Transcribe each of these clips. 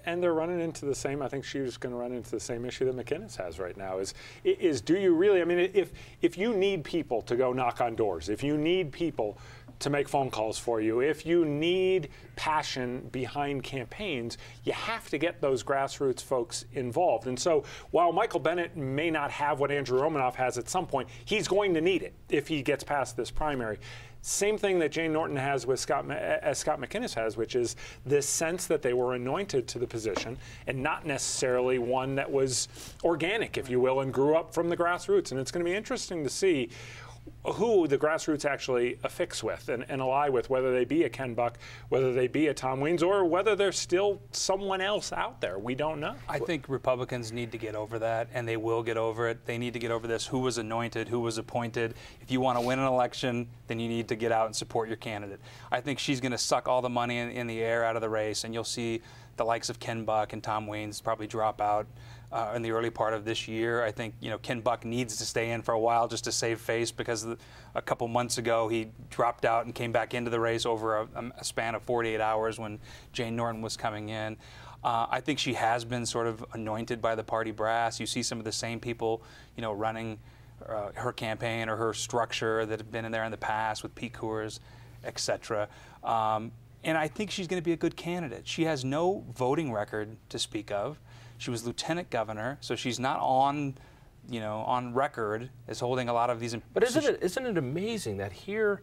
And they're running into the same, I think she was going to run into the same issue that McInnes has right now, is do you really, I mean, if you need people to go knock on doors, if you need people to make phone calls for you, if you need passion behind campaigns, you have to get those grassroots folks involved. And so while Michael Bennet may not have what Andrew Romanoff has at some point, he's going to need it if he gets past this primary. Same thing that Jane Norton has with Scott McInnes has, which is this sense that they were anointed to the position and not necessarily one that was organic, if you will, and grew up from the grassroots. And it's going to be interesting to see who the grassroots actually affix with and ally with, whether they be a Ken Buck, whether they be a Tom Weems, or whether there's still someone else out there. We don't know. I think Republicans need to get over that, and they will get over it. They need to get over this: who was anointed, who was appointed. If you want to win an election, then you need to get out and support your candidate. I think she's going to suck all the money in the air out of the race, and you'll see the likes of Ken Buck and Tom Weems probably drop out in the early part of this year. I think, you know, Ken Buck needs to stay in for a while just to save face, because a couple months ago he dropped out and came back into the race over a span of 48 hours when Jane Norton was coming in. I think she has been sort of anointed by the party brass. You see some of the same people, you know, running her campaign or her structure that have been in there in the past with Pete Coors, etc. And I think she's going to be a good candidate. She has no voting record to speak of. She was lieutenant governor, so she's not on, you know, on record as holding a lot of these. But isn't it amazing that here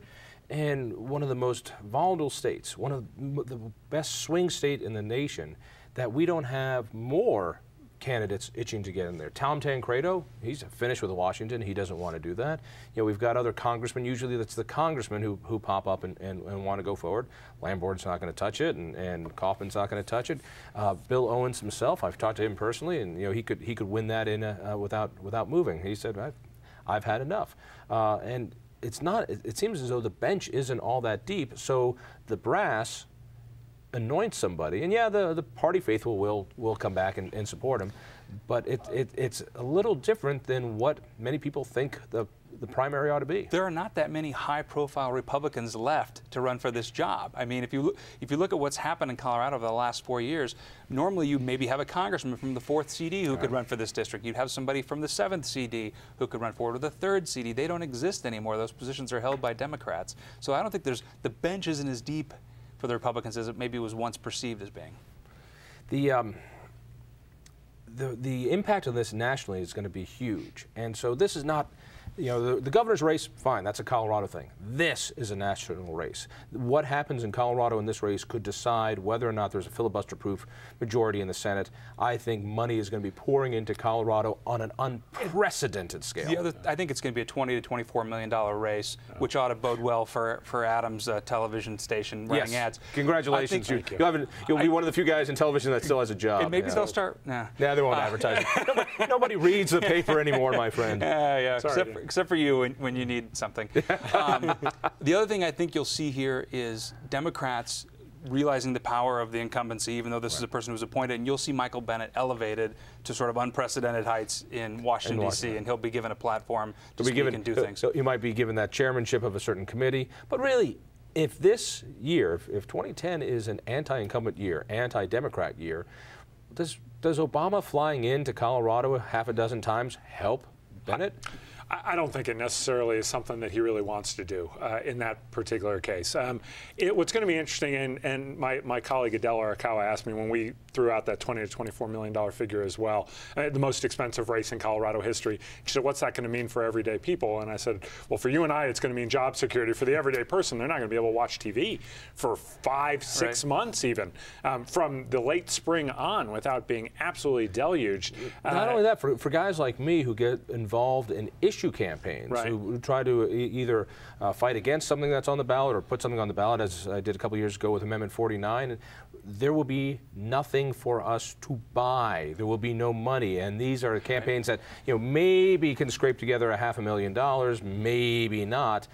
in one of the most volatile states, one of the best swing state in the nation, that we don't have more candidates itching to get in there? Tom Tancredo, he's finished with Washington. He doesn't want to do that. You know, we've got other congressmen. Usually that's the congressmen who pop up and want to go forward. Lamborn's not going to touch it, and Kaufman's not going to touch it. Bill Owens himself, I've talked to him personally, and you know, he could win that in without moving. He said, I've had enough. And it's not. It seems as though the bench isn't all that deep. So the brass anoint somebody, and yeah, the party faithful will come back and support him, but it's a little different than what many people think the primary ought to be. There are not that many high-profile Republicans left to run for this job. I mean, if you look at what's happened in Colorado over the last 4 years, normally you maybe have a congressman from the 4th CD who could run for this district. You'd have somebody from the 7th CD who could run forward, or the 3rd CD. They don't exist anymore. Those positions are held by Democrats. So I don't think the bench isn't as deep for the Republicans as it maybe was once perceived as being. The impact of this nationally is going to be huge, and so this is not, you know, the governor's race, fine, that's a Colorado thing. This is a national race. What happens in Colorado in this race could decide whether or not there's a filibuster-proof majority in the Senate. I think money is going to be pouring into Colorado on an unprecedented scale. I think it's going to be a $20 to $24 million race, which ought to bode well for Adams' television station running ads. Congratulations. You'll be one of the few guys in television that still has a job. And maybe they'll start. Nah, they won't advertise it. Nobody reads the paper anymore, my friend. Yeah. Except for you when you need something. The other thing I think you'll see here is Democrats realizing the power of the incumbency, even though this is a person who's appointed, and you'll see Michael Bennet elevated to sort of unprecedented heights in Washington, D.C., and he'll be given a platform to speak and do things. So you might be given that chairmanship of a certain committee, but really, if this year, if 2010 is an anti-incumbent year, anti-Democrat year, does Obama flying into Colorado half a dozen times help Bennet? I don't think it necessarily is something that he really wants to do in that particular case. What's going to be interesting, and my colleague Adela Arakawa asked me when we threw out that $20 to $24 million figure as well, the most expensive race in Colorado history. She said, what's that going to mean for everyday people? And I said, well, for you and I, it's going to mean job security. For the everyday person, they're not going to be able to watch TV for 5, 6 months even, from the late spring on without being absolutely deluged. Not only that, for guys like me who get involved in issue campaigns, who try to either fight against something that's on the ballot or put something on the ballot, as I did a couple years ago with Amendment 49, there will be nothing for us to buy. There will be no money, and these are campaigns that, you know, maybe can scrape together $500,000, maybe not.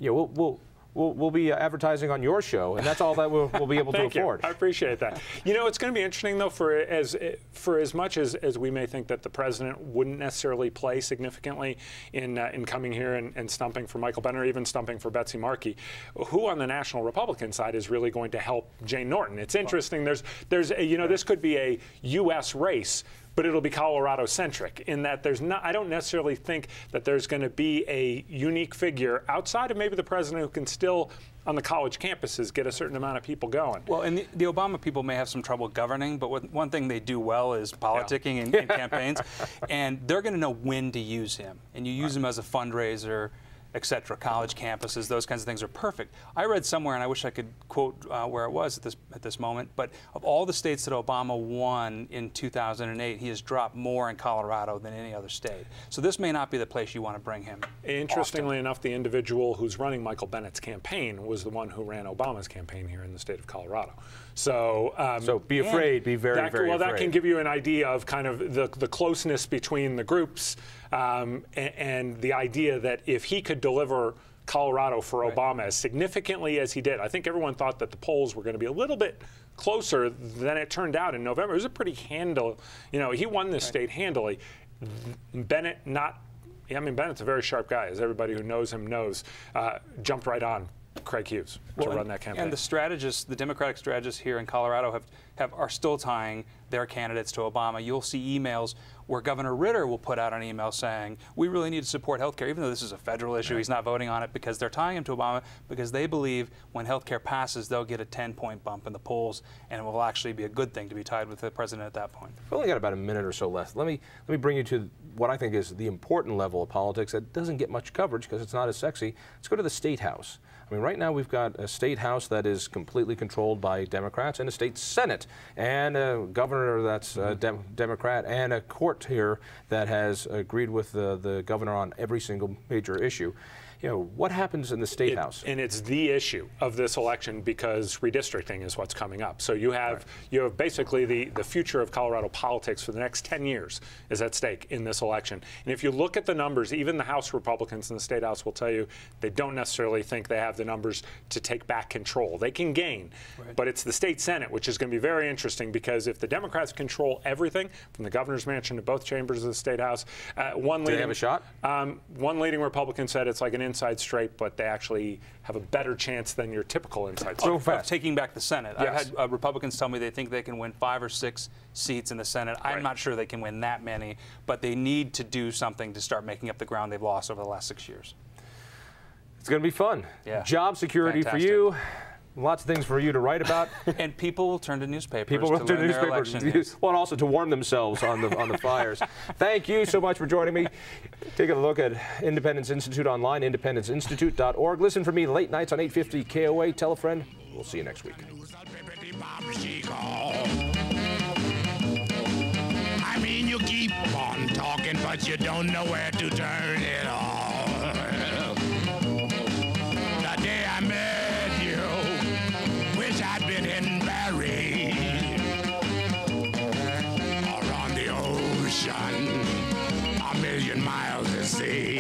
We'll we'll be advertising on your show, and that's all that we'll be able to afford. I appreciate that. You know, it's going to be interesting, though, for as much as we may think that the president wouldn't necessarily play significantly in coming here and stumping for Michael Bennet, or even stumping for Betsy Markey, who on the national Republican side is really going to help Jane Norton? It's interesting. There's you know, this could be a U.S. race, but it'll be Colorado-centric in that there's not. I don't necessarily think that there's going to be a unique figure outside of maybe the president who can still, on the college campuses, get a certain amount of people going. Well, and the Obama people may have some trouble governing, but one thing they do well is politicking and campaigns, and they're going to know when to use him. And you use him as a fundraiser, etc. College campuses, those kinds of things are perfect. I read somewhere, and I wish I could quote where it was at this moment, but of all the states that Obama won in 2008, he has dropped more in Colorado than any other state. So this may not be the place you want to bring him. Interestingly enough, the individual who's running Michael Bennett's campaign was the one who ran Obama's campaign here in the state of Colorado. So, so be afraid, be very afraid. Well, that can give you an idea of kind of the closeness between the groups, and the idea that if he could deliver Colorado for Obama as significantly as he did, I think everyone thought that the polls were going to be a little bit closer than it turned out in November. It was a pretty you know, he won this state handily. Bennett I mean, Bennett's a very sharp guy, as everybody who knows him knows, jumped right on Craig Hughes to run that campaign. And the strategists, the Democratic strategists here in Colorado are still tying their candidates to Obama. You'll see emails where Governor Ritter will put out an email saying, we really need to support health care, even though this is a federal issue. He's not voting on it, because they're tying him to Obama because they believe when health care passes, they'll get a 10-point bump in the polls, and it will actually be a good thing to be tied with the president at that point. We've only got about a minute or so left. Let me bring you to what I think is the important level of politics that doesn't get much coverage because it's not as sexy. Let's go to the State House. I mean, right now we've got a State House that is completely controlled by Democrats, and a State Senate, and a governor that's Democrat, and a court here that has agreed with the governor on every single major issue. You know, what happens in the State House? And it's the issue of this election because redistricting is what's coming up. So you have basically the future of Colorado politics for the next 10 years is at stake in this election. And if you look at the numbers, even the House Republicans in the State House will tell you they don't necessarily think they have the numbers to take back control. They can gain, but it's the State Senate, which is going to be very interesting because if the Democrats control everything, from the governor's mansion to both chambers of the State House, one leading, do they have a shot? One leading Republican said it's like an inside straight, but they actually have a better chance than your typical inside straight. So fast. Taking back the Senate. Yes. I've had Republicans tell me they think they can win 5 or 6 seats in the Senate. I'm not sure they can win that many, but they need to do something to start making up the ground they've lost over the last 6 years. It's going to be fun. Yeah. Job security for you. Lots of things for you to write about. And people will turn to newspapers. People will turn to newspapers. Well, and also to warm themselves on the fires. Thank you so much for joining me. Take a look at Independence Institute online, independenceinstitute.org. Listen for me late nights on 850 KOA. Tell a friend. We'll see you next week. I mean, you keep on talking, but you don't know where to turn it off. The day I met you, wish I'd been in Paris or on the ocean, a million miles to sea.